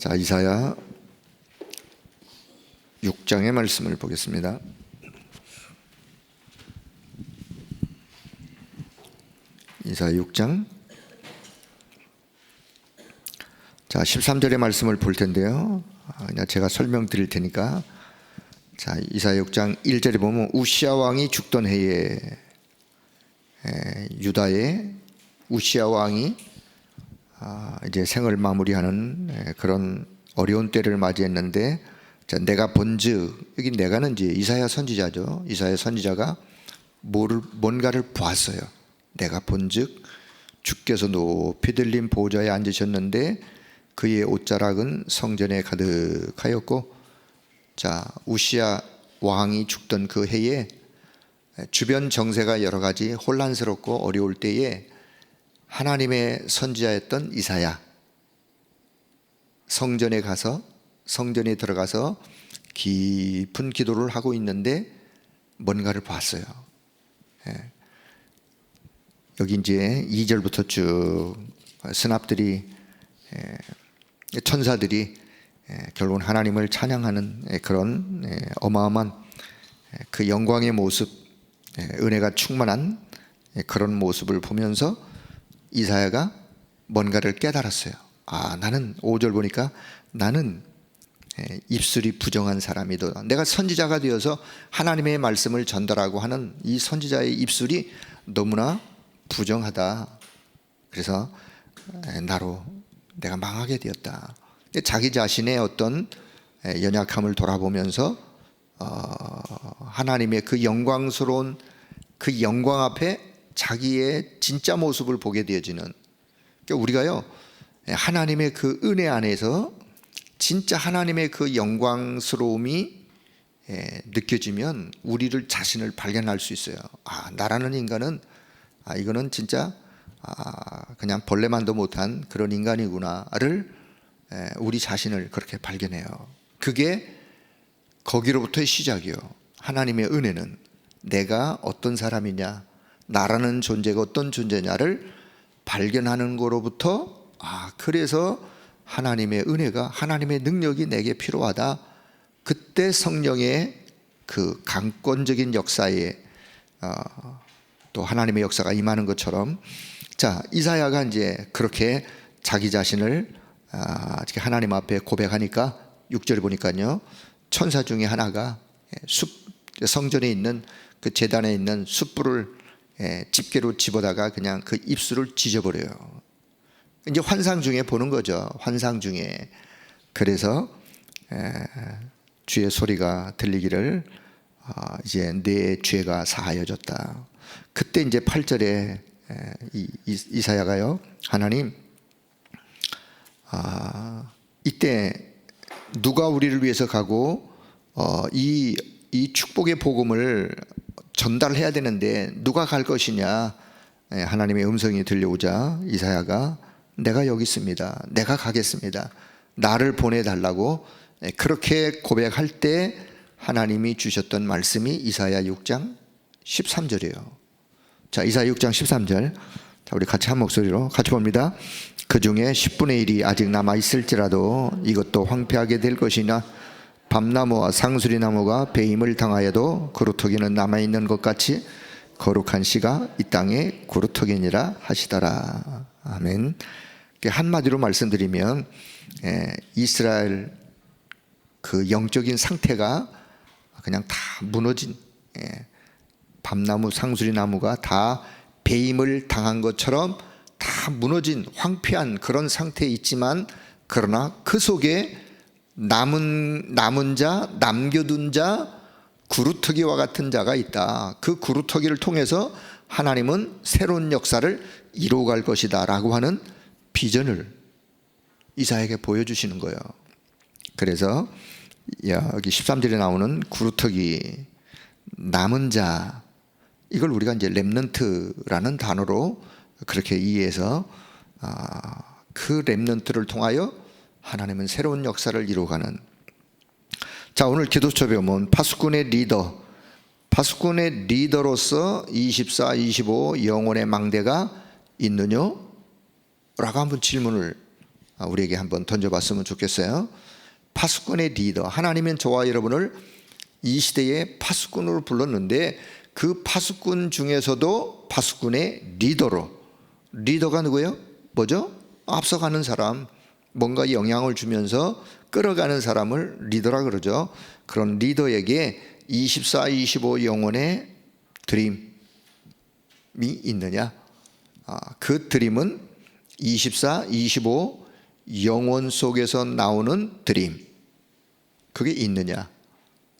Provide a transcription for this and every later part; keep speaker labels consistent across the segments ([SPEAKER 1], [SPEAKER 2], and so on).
[SPEAKER 1] 자, 이사야 6장의 말씀을 보겠습니다. 이사야 6장. 자, 13절의 말씀을 볼 텐데요. 그냥 제가 설명드릴 테니까. 자, 이사야 6장 1절에 보면 우시야 왕이 죽던 해에 유다의 우시야 왕이 이제 생을 마무리하는 그런 어려운 때를 맞이했는데, 자, 내가 본즉, 여기 내가는 이제 이사야 선지자죠. 이사야 선지자가 뭔가를 보았어요. 내가 본즉 주께서 높이 들린 보좌에 앉으셨는데 그의 옷자락은 성전에 가득하였고, 자, 우시야 왕이 죽던 그 해에 주변 정세가 여러 가지 혼란스럽고 어려울 때에 하나님의 선지자였던 이사야, 성전에 들어가서 깊은 기도를 하고 있는데 뭔가를 봤어요. 여기 이제 2절부터 쭉 스납들이, 천사들이 결국은 하나님을 찬양하는 그런 어마어마한 그 영광의 모습, 은혜가 충만한 그런 모습을 보면서 이사야가 뭔가를 깨달았어요. 나는 5절 보니까 나는 입술이 부정한 사람이다. 내가 선지자가 되어서 하나님의 말씀을 전달하고 하는 이 선지자의 입술이 너무나 부정하다. 그래서 나로 내가 망하게 되었다. 자기 자신의 어떤 연약함을 돌아보면서 하나님의 그 영광스러운 그 영광 앞에 자기의 진짜 모습을 보게 되어지는, 그러니까 우리가요, 하나님의 그 은혜 안에서 진짜 하나님의 그 영광스러움이 느껴지면 우리를 자신을 발견할 수 있어요. 나라는 인간은 이거는 진짜 그냥 벌레만도 못한 그런 인간이구나를 우리 자신을 그렇게 발견해요. 그게 거기로부터의 시작이요. 하나님의 은혜는 내가 어떤 사람이냐, 나라는 존재가 어떤 존재냐를 발견하는 거로부터, 그래서 하나님의 은혜가, 하나님의 능력이 내게 필요하다. 그때 성령의 그 강권적인 역사에 또 하나님의 역사가 임하는 것처럼, 자, 이사야가 이제 그렇게 자기 자신을 하나님 앞에 고백하니까 6절에 보니까요, 천사 중에 하나가 성전에 있는 그 제단에 있는 숯불을 집게로 집어다가 그냥 그 입술을 찢어버려요. 이제 환상 중에 보는 거죠. 환상 중에. 그래서 주의 소리가 들리기를 이제 내 죄가 사하여졌다. 그때 이제 8절에 이사야가요, 하나님, 이때 누가 우리를 위해서 가고 이 축복의 복음을 전달해야 되는데 누가 갈 것이냐. 하나님의 음성이 들려오자 이사야가 내가 여기 있습니다, 내가 가겠습니다, 나를 보내달라고 그렇게 고백할 때 하나님이 주셨던 말씀이 이사야 6장 13절이에요. 자, 이사야 6장 13절. 자, 우리 같이 한 목소리로 같이 봅니다. 그 중에 10분의 1이 아직 남아있을지라도 이것도 황폐하게 될 것이나 밤나무와 상수리나무가 배임을 당하여도 그루터기는 남아있는 것 같이 거룩한 씨가 이 땅에 그루터기니라 하시더라. 아멘. 한마디로 말씀드리면 이스라엘 그 영적인 상태가 그냥 다 무너진, 밤나무 상수리나무가 다 배임을 당한 것처럼 다 무너진 황폐한 그런 상태에 있지만, 그러나 그 속에 남은 자, 남겨둔 자, 구루터기와 같은 자가 있다. 그 구루터기를 통해서 하나님은 새로운 역사를 이루어갈 것이다 라고 하는 비전을 이사야에게 보여주시는 거예요. 그래서 여기 13절에 나오는 구루터기, 남은 자, 이걸 우리가 이제 렘넌트라는 단어로 그렇게 이해해서 그 렘넌트를 통하여 하나님은 새로운 역사를 이루어가는. 자, 오늘 기도처에 보면 파수꾼의 리더로서 24, 25 영혼의 망대가 있느냐? 라고 한번 질문을 우리에게 한번 던져봤으면 좋겠어요. 파수꾼의 리더, 하나님은 저와 여러분을 이 시대의 파수꾼으로 불렀는데 그 파수꾼 중에서도 파수꾼의 리더가 누구예요? 뭐죠? 앞서가는 사람, 뭔가 영향을 주면서 끌어가는 사람을 리더라 그러죠. 그런 리더에게 24, 25 영혼의 드림이 있느냐? 그 드림은 24, 25 영혼 속에서 나오는 드림, 그게 있느냐?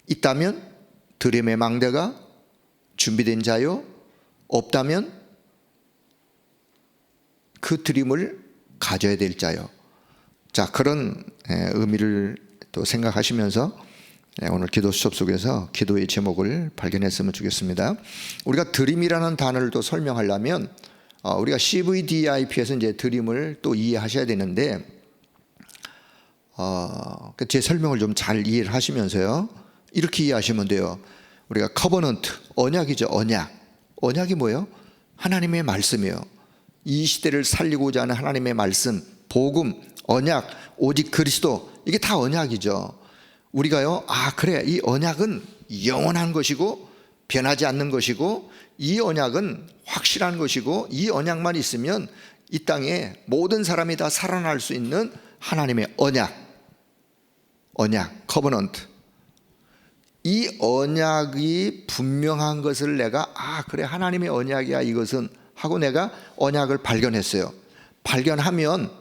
[SPEAKER 1] 있다면 드림의 망대가 준비된 자요, 없다면 그 드림을 가져야 될 자요. 자, 그런 의미를 또 생각하시면서 오늘 기도 수업 속에서 기도의 제목을 발견했으면 좋겠습니다. 우리가 드림이라는 단어를 또 설명하려면 우리가 CVDIP에서 이제 드림을 또 이해하셔야 되는데 제 설명을 좀 잘 이해를 하시면서요, 이렇게 이해하시면 돼요. 우리가 커버넌트, 언약이죠. 언약이 뭐예요? 하나님의 말씀이에요. 이 시대를 살리고자 하는 하나님의 말씀, 복음, 언약, 오직 그리스도, 이게 다 언약이죠. 우리가요, 그래, 이 언약은 영원한 것이고 변하지 않는 것이고 이 언약은 확실한 것이고 이 언약만 있으면 이 땅에 모든 사람이 다 살아날 수 있는 하나님의 언약, 커버넌트. 이 언약이 분명한 것을 내가 그래, 하나님의 언약이야 이것은 하고 내가 언약을 발견했어요. 발견하면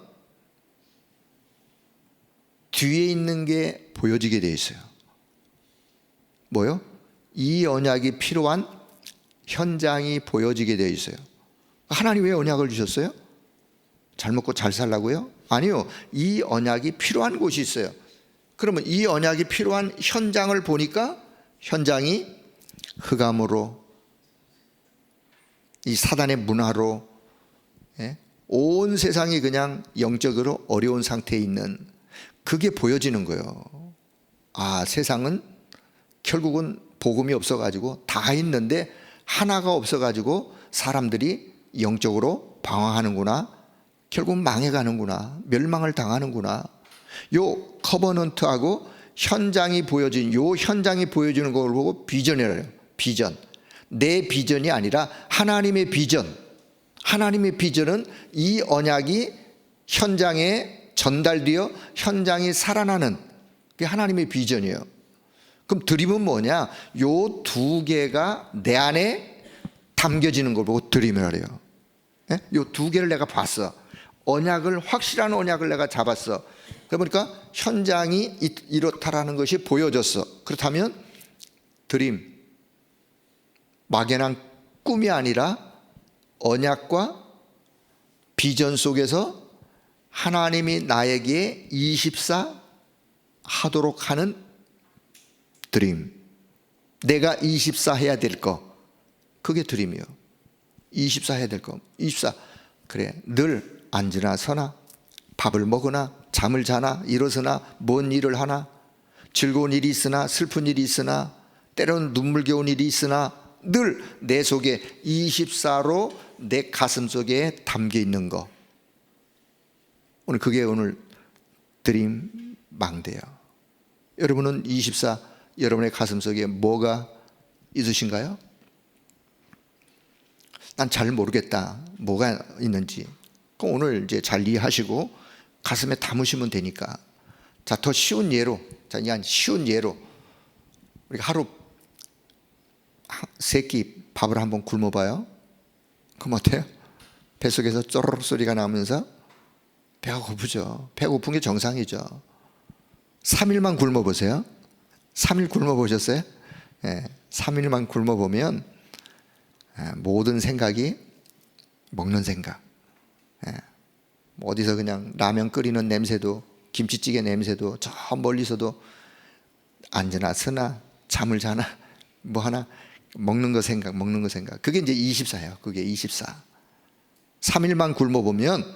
[SPEAKER 1] 뒤에 있는 게 보여지게 돼 있어요. 뭐요? 이 언약이 필요한 현장이 보여지게 되어 있어요. 하나님 왜 언약을 주셨어요? 잘 먹고 잘 살라고요? 아니요. 이 언약이 필요한 곳이 있어요. 그러면 이 언약이 필요한 현장을 보니까 현장이 흑암으로, 이 사단의 문화로, 온 세상이 그냥 영적으로 어려운 상태에 있는, 그게 보여지는 거예요. 세상은 결국은 복음이 없어가지고 다 있는데 하나가 없어가지고 사람들이 영적으로 방황하는구나, 결국 망해가는구나, 멸망을 당하는구나. 요 커버넌트하고 현장이 보여진, 요 현장이 보여주는 걸 보고 비전이라고 해요. 비전. 내 비전이 아니라 하나님의 비전. 하나님의 비전은 이 언약이 현장에 전달되어 현장이 살아나는, 그게 하나님의 비전이에요. 그럼 드림은 뭐냐? 요 두 개가 내 안에 담겨지는 걸 보고 드림이라고 해요. 요 두 개를 내가 봤어. 언약을, 확실한 언약을 내가 잡았어. 그러니까 현장이 이렇다라는 것이 보여졌어. 그렇다면 드림, 막연한 꿈이 아니라 언약과 비전 속에서 하나님이 나에게 24 하도록 하는 드림, 내가 24 해야 될 거, 그게 드림이요. 24 해야 될 거, 24. 그래, 늘 앉으나 서나 밥을 먹으나 잠을 자나 일어서나 뭔 일을 하나, 즐거운 일이 있으나 슬픈 일이 있으나 때로는 눈물겨운 일이 있으나 늘 내 속에 24로 내 가슴 속에 담겨 있는 거, 오늘 그게 오늘 드림 망대예요. 여러분은 24 여러분의 가슴 속에 뭐가 있으신가요? 난 잘 모르겠다, 뭐가 있는지. 그럼 오늘 이제 잘 이해하시고 가슴에 담으시면 되니까. 자, 더 쉬운 예로, 쉬운 예로 우리가 하루 3끼 밥을 한번 굶어봐요. 그럼 어때요? 뱃속에서 쪼르륵 소리가 나면서 배가 고프죠. 배가 고픈 게 정상이죠. 3일만 굶어보세요. 3일 굶어보셨어요? 3일만 굶어보면 모든 생각이 먹는 생각, 어디서 그냥 라면 끓이는 냄새도, 김치찌개 냄새도, 저 멀리서도 앉으나 서나 잠을 자나 뭐 하나 먹는 거 생각. 그게 이제 24예요. 그게 24. 3일만 굶어보면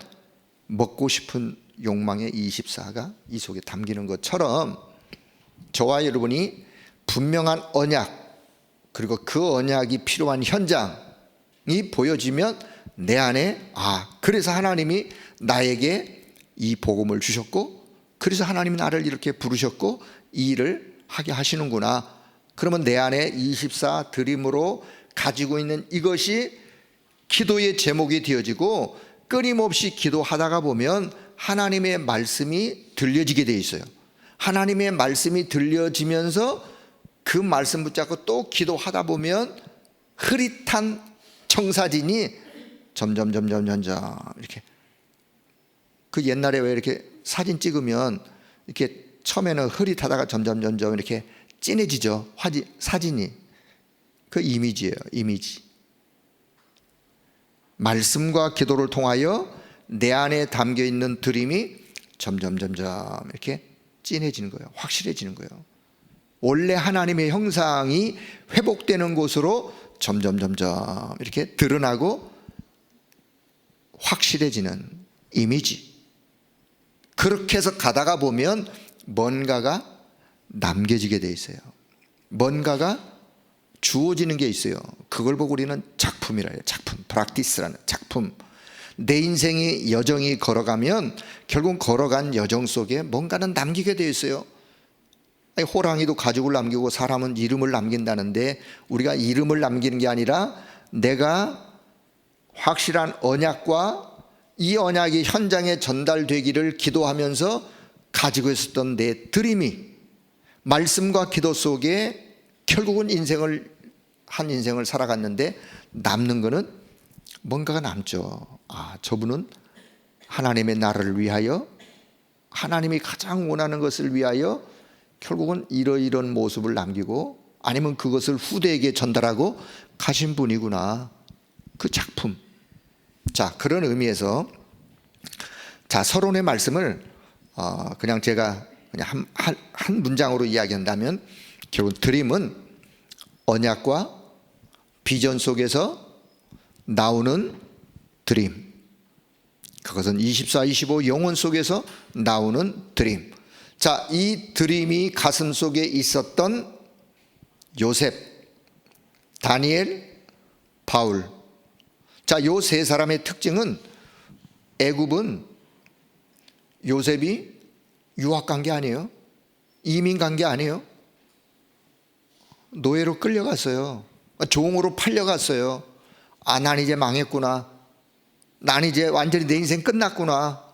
[SPEAKER 1] 먹고 싶은 욕망의 24가 이 속에 담기는 것처럼 저와 여러분이 분명한 언약, 그리고 그 언약이 필요한 현장이 보여지면 내 안에 그래서 하나님이 나에게 이 복음을 주셨고, 그래서 하나님이 나를 이렇게 부르셨고 이 일을 하게 하시는구나. 그러면 내 안에 24 드림으로 가지고 있는 이것이 기도의 제목이 되어지고, 끊임없이 기도하다가 보면 하나님의 말씀이 들려지게 돼 있어요. 하나님의 말씀이 들려지면서 그 말씀 붙잡고 또 기도하다 보면 흐릿한 청사진이 점점 이렇게, 그 옛날에 왜 이렇게 사진 찍으면 이렇게 처음에는 흐릿하다가 점점 이렇게 진해지죠. 사진이. 그 이미지예요. 이미지. 말씀과 기도를 통하여 내 안에 담겨 있는 드림이 점점 이렇게 진해지는 거예요. 확실해지는 거예요. 원래 하나님의 형상이 회복되는 곳으로 점점 이렇게 드러나고 확실해지는 이미지. 그렇게 해서 가다가 보면 뭔가가 남겨지게 돼 있어요. 뭔가가 주어지는 게 있어요. 그걸 보고 우리는 작품이라 해요. 작품, 프랙티스라는 작품. 내 인생의 여정이 걸어가면 결국 걸어간 여정 속에 뭔가는 남기게 되어 있어요. 호랑이도 가죽을 남기고 사람은 이름을 남긴다는데, 우리가 이름을 남기는 게 아니라 내가 확실한 언약과 이 언약이 현장에 전달되기를 기도하면서 가지고 있었던 내 드림이 말씀과 기도 속에 결국은 한 인생을 살아갔는데, 남는 거는 뭔가가 남죠. 저분은 하나님의 나라를 위하여, 하나님이 가장 원하는 것을 위하여 결국은 이러이러한 모습을 남기고, 아니면 그것을 후대에게 전달하고 가신 분이구나. 그 작품. 자, 그런 의미에서 서론의 말씀을 그냥 제가 그냥 한 문장으로 이야기한다면, 결국 드림은 언약과 비전 속에서 나오는 드림. 그것은 24, 25 영혼 속에서 나오는 드림. 자, 이 드림이 가슴 속에 있었던 요셉, 다니엘, 바울. 자, 요 세 사람의 특징은, 애굽은 요셉이 유학 간 게 아니에요. 이민 간 게 아니에요. 노예로 끌려갔어요. 종으로 팔려갔어요. 난 이제 망했구나. 난 이제 완전히 내 인생 끝났구나.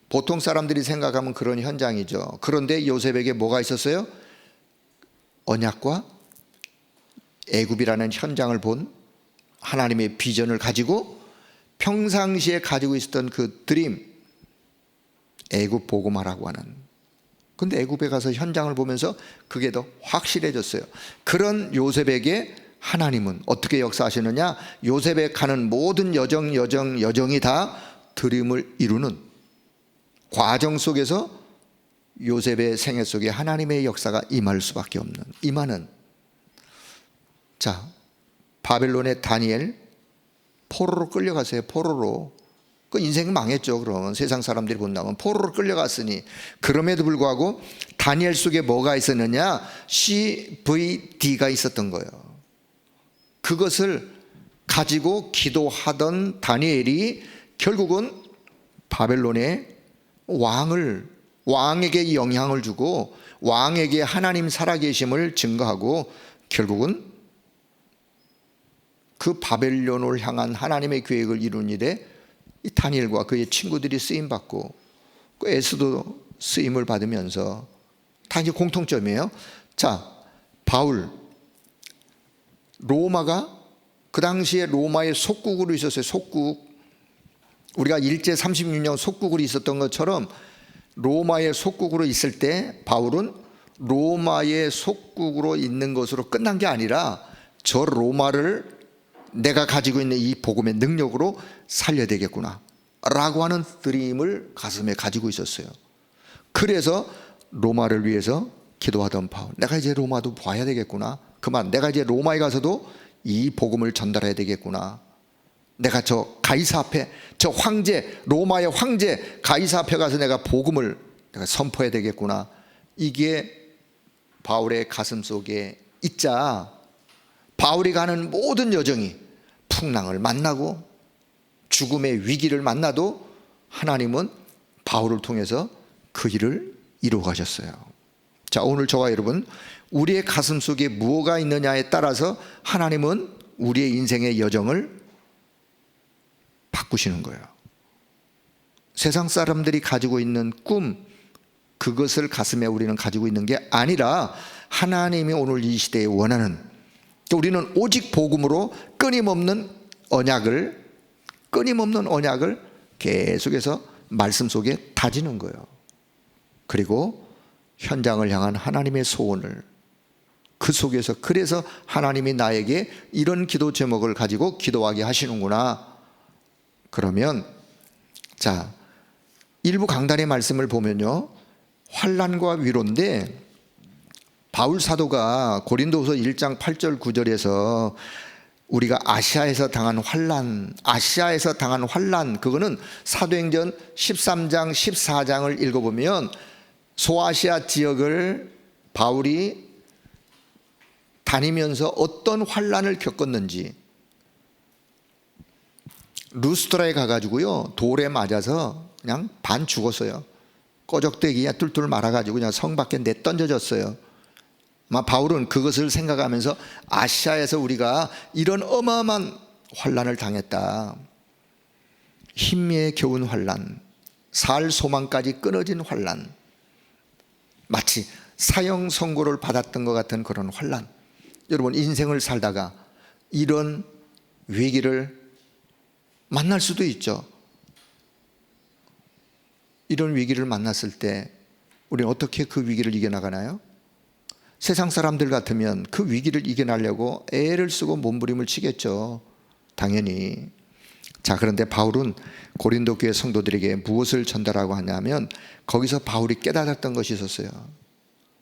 [SPEAKER 1] 보통 사람들이 생각하면 그런 현장이죠. 그런데 요셉에게 뭐가 있었어요? 언약과 애굽이라는 현장을 본 하나님의 비전을 가지고 평상시에 가지고 있었던 그 드림, 애굽 복음화라고 하는. 근데 애굽에 가서 현장을 보면서 그게 더 확실해졌어요. 그런 요셉에게 하나님은 어떻게 역사하시느냐? 요셉에 가는 모든 여정이 다 드림을 이루는 과정 속에서 요셉의 생애 속에 하나님의 역사가 임할 수밖에 없는, 임하는. 자, 바벨론의 다니엘, 포로로 끌려갔어요. 포로로. 그 인생이 망했죠. 그러면 세상 사람들이 본다면 포로로 끌려갔으니. 그럼에도 불구하고 다니엘 속에 뭐가 있었느냐? CVD가 있었던 거예요. 그것을 가지고 기도하던 다니엘이 결국은 바벨론의 왕에게 영향을 주고 왕에게 하나님 살아계심을 증거하고, 결국은 그 바벨론을 향한 하나님의 계획을 이룬 일에 이 다니엘과 그의 친구들이 쓰임받고, 그 에스도 쓰임을 받으면서 다 이제 공통점이에요. 자, 바울, 로마가 그 당시에 로마의 속국으로 있었어요. 속국. 우리가 일제 36년 속국으로 있었던 것처럼 로마의 속국으로 있을 때 바울은 로마의 속국으로 있는 것으로 끝난 게 아니라 저 로마를 내가 가지고 있는 이 복음의 능력으로 살려야 되겠구나 라고 하는 드림을 가슴에 가지고 있었어요. 그래서 로마를 위해서 기도하던 바울, 내가 이제 로마도 봐야 되겠구나. 그만, 내가 이제 로마에 가서도 이 복음을 전달해야 되겠구나. 내가 저 가이사 앞에, 저 황제, 로마의 황제 가이사 앞에 가서 내가 복음을 내가 선포해야 되겠구나. 이게 바울의 가슴 속에 있자 바울이 가는 모든 여정이 풍랑을 만나고 죽음의 위기를 만나도 하나님은 바울을 통해서 그 일을 이루어 가셨어요. 자, 오늘 저와 여러분, 우리의 가슴 속에 무엇가 있느냐에 따라서 하나님은 우리의 인생의 여정을 바꾸시는 거예요. 세상 사람들이 가지고 있는 꿈, 그것을 가슴에 우리는 가지고 있는 게 아니라 하나님이 오늘 이 시대에 원하는, 우리는 오직 복음으로 끊임없는 언약을 계속해서 말씀 속에 다지는 거예요. 그리고 현장을 향한 하나님의 소원을 그 속에서, 그래서 하나님이 나에게 이런 기도 제목을 가지고 기도하게 하시는구나. 그러면 자, 일부 강단의 말씀을 보면요, 환난과 위로인데 바울 사도가 고린도후서 1장 8절 9절에서 우리가 아시아에서 당한 환난, 그거는 사도행전 13장 14장을 읽어보면 소아시아 지역을 바울이 다니면서 어떤 환난을 겪었는지, 루스트라에 가가지고요, 돌에 맞아서 그냥 반 죽었어요. 꺼적대기에 뚫뚫 말아가지고 그냥 성 밖에 내던져졌어요. 아마 바울은 그것을 생각하면서 아시아에서 우리가 이런 어마어마한 환난을 당했다, 힘에 겨운 환난, 살 소망까지 끊어진 환난, 마치 사형 선고를 받았던 것 같은 그런 환난. 여러분, 인생을 살다가 이런 위기를 만날 수도 있죠. 이런 위기를 만났을 때 우리는 어떻게 그 위기를 이겨나가나요? 세상 사람들 같으면 그 위기를 이겨내려고 애를 쓰고 몸부림을 치겠죠, 당연히. 자, 그런데 바울은 고린도 교회 성도들에게 무엇을 전달하고 하냐면, 거기서 바울이 깨달았던 것이 있었어요.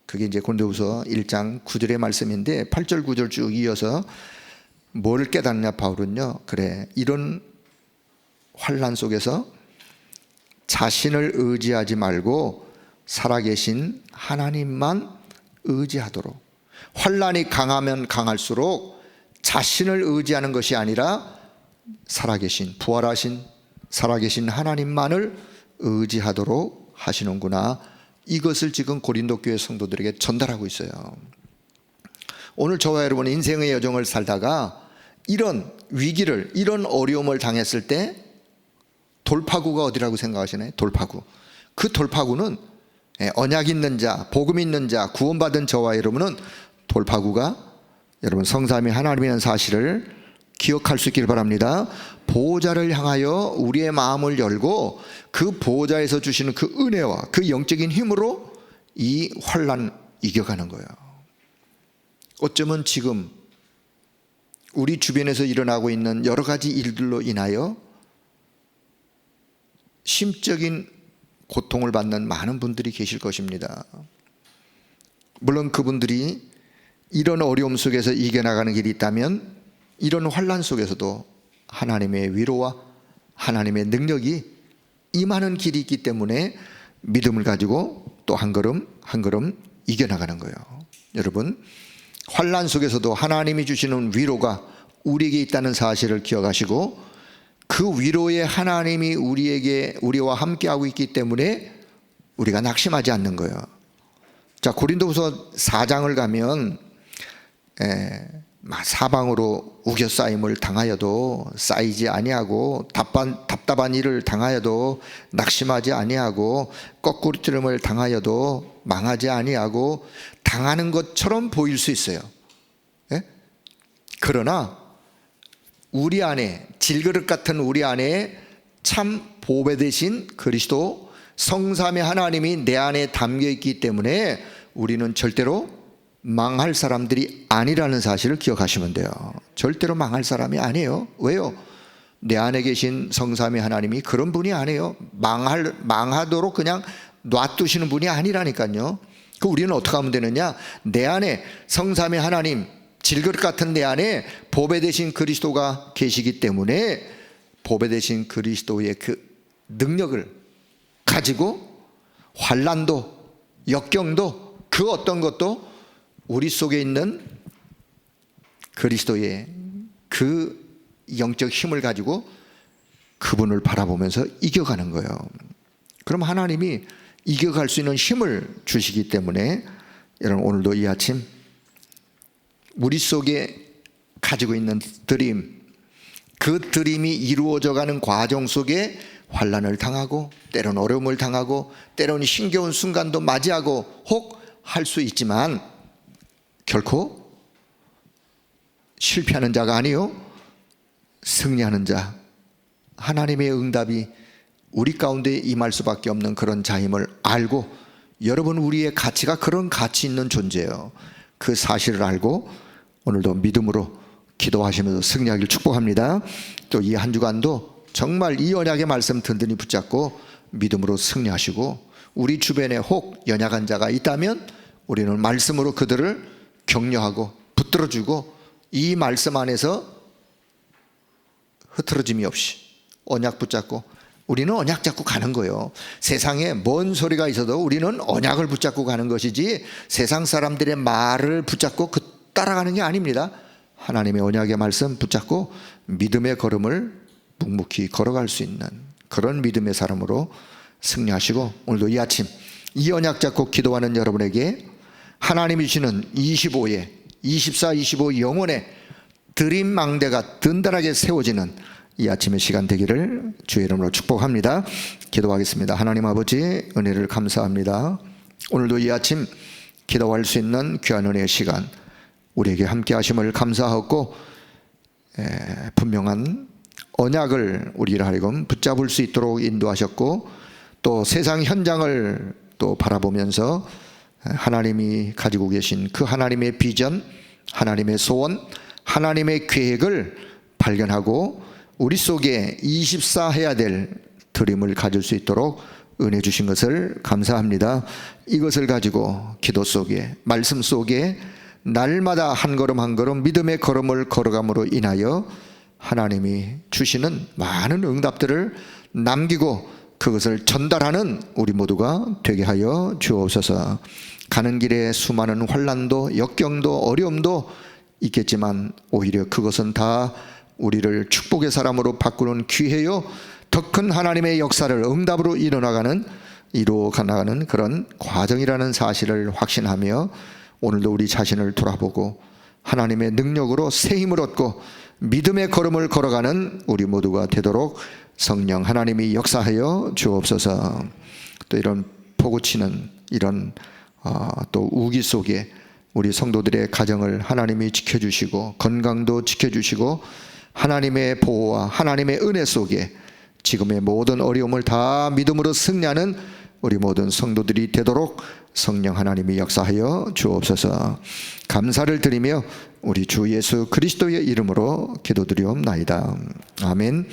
[SPEAKER 1] 그게 이제 고린도후서 1장 9절의 말씀인데 8절 9절 쭉 이어서 뭘 깨닫냐, 바울은요, 그래, 이런 환난 속에서 자신을 의지하지 말고 살아계신 하나님만 의지하도록. 환난이 강하면 강할수록 자신을 의지하는 것이 아니라 살아계신, 부활하신 살아계신 하나님만을 의지하도록 하시는구나. 이것을 지금 고린도 교회 성도들에게 전달하고 있어요. 오늘 저와 여러분 인생의 여정을 살다가 이런 위기를, 이런 어려움을 당했을 때 돌파구가 어디라고 생각하시나요? 돌파구. 그 돌파구는 언약 있는 자, 복음 있는 자, 구원받은 저와 여러분은 돌파구가, 여러분 성삼위 하나님이라는 사실을 기억할 수 있기를 바랍니다. 보호자를 향하여 우리의 마음을 열고 그 보호자에서 주시는 그 은혜와 그 영적인 힘으로 이 환난 이겨가는 거예요. 어쩌면 지금 우리 주변에서 일어나고 있는 여러 가지 일들로 인하여 심적인 고통을 받는 많은 분들이 계실 것입니다. 물론 그분들이 이런 어려움 속에서 이겨나가는 길이 있다면 이런 환난 속에서도 하나님의 위로와 하나님의 능력이 임하는 길이 있기 때문에 믿음을 가지고 또 한 걸음 한 걸음 이겨나가는 거예요. 여러분, 환난 속에서도 하나님이 주시는 위로가 우리에게 있다는 사실을 기억하시고 그 위로에 하나님이 우리와 함께하고 있기 때문에 우리가 낙심하지 않는 거예요. 자, 고린도후서 4장을 가면 사방으로 우겨싸임을 당하여도 쌓이지 아니하고 답답한 일을 당하여도 낙심하지 아니하고 거꾸로뜨림을 당하여도 망하지 아니하고 당하는 것처럼 보일 수 있어요. 그러나 우리 안에, 질그릇 같은 우리 안에 참 보배 되신 그리스도 성삼위 하나님이 내 안에 담겨 있기 때문에 우리는 절대로 망할 사람들이 아니라는 사실을 기억하시면 돼요. 절대로 망할 사람이 아니에요. 왜요? 내 안에 계신 성삼위 하나님이 그런 분이 아니에요. 망하도록 그냥 놔두시는 분이 아니라니까요. 그 우리는 어떻게 하면 되느냐? 내 안에 성삼위 하나님, 질그릇 같은 내 안에 보배 되신 그리스도가 계시기 때문에 보배 되신 그리스도의 그 능력을 가지고 환난도 역경도 그 어떤 것도 우리 속에 있는 그리스도의 그 영적 힘을 가지고 그분을 바라보면서 이겨가는 거예요. 그럼 하나님이 이겨갈 수 있는 힘을 주시기 때문에 여러분 오늘도 이 아침 우리 속에 가지고 있는 드림, 그 드림이 이루어져가는 과정 속에 환난을 당하고 때로는 어려움을 당하고 때로는 힘겨운 순간도 맞이하고 혹 할 수 있지만 결코 실패하는 자가 아니요 승리하는 자, 하나님의 응답이 우리 가운데 임할 수밖에 없는 그런 자임을 알고, 여러분 우리의 가치가 그런 가치 있는 존재예요. 그 사실을 알고 오늘도 믿음으로 기도하시면서 승리하기를 축복합니다. 또 이 한 주간도 정말 이 언약의 말씀 든든히 붙잡고 믿음으로 승리하시고, 우리 주변에 혹 연약한 자가 있다면 우리는 말씀으로 그들을 격려하고 붙들어주고 이 말씀 안에서 흐트러짐이 없이 언약 붙잡고, 우리는 언약 잡고 가는 거예요. 세상에 뭔 소리가 있어도 우리는 언약을 붙잡고 가는 것이지 세상 사람들의 말을 붙잡고 따라가는 게 아닙니다. 하나님의 언약의 말씀 붙잡고 믿음의 걸음을 묵묵히 걸어갈 수 있는 그런 믿음의 사람으로 승리하시고, 오늘도 이 아침 이 언약 잡고 기도하는 여러분에게 하나님이 주시는 25의 24, 25 영혼의 드림 망대가 든든하게 세워지는 이 아침의 시간 되기를 주의 이름으로 축복합니다. 기도하겠습니다. 하나님 아버지, 은혜를 감사합니다. 오늘도 이 아침 기도할 수 있는 귀한 은혜의 시간 우리에게 함께 하심을 감사하고, 분명한 언약을 우리를 하여금 붙잡을 수 있도록 인도하셨고, 또 세상 현장을 또 바라보면서 하나님이 가지고 계신 그 하나님의 비전, 하나님의 소원, 하나님의 계획을 발견하고 우리 속에 24 해야 될 드림을 가질 수 있도록 은혜 주신 것을 감사합니다. 이것을 가지고 기도 속에, 말씀 속에 날마다 한 걸음 한 걸음 믿음의 걸음을 걸어감으로 인하여 하나님이 주시는 많은 응답들을 남기고 그것을 전달하는 우리 모두가 되게 하여 주옵소서. 가는 길에 수많은 환난도 역경도 어려움도 있겠지만 오히려 그것은 다 우리를 축복의 사람으로 바꾸는 기회요, 더 큰 하나님의 역사를 응답으로 이루어가는 그런 과정이라는 사실을 확신하며 오늘도 우리 자신을 돌아보고 하나님의 능력으로 새 힘을 얻고 믿음의 걸음을 걸어가는 우리 모두가 되도록 성령 하나님이 역사하여 주옵소서. 또 이런 포고치는 이런 또 우기 속에 우리 성도들의 가정을 하나님이 지켜주시고 건강도 지켜주시고 하나님의 보호와 하나님의 은혜 속에 지금의 모든 어려움을 다 믿음으로 승리하는 우리 모든 성도들이 되도록 성령 하나님이 역사하여 주옵소서. 감사를 드리며 우리 주 예수 그리스도의 이름으로 기도드리옵나이다. 아멘.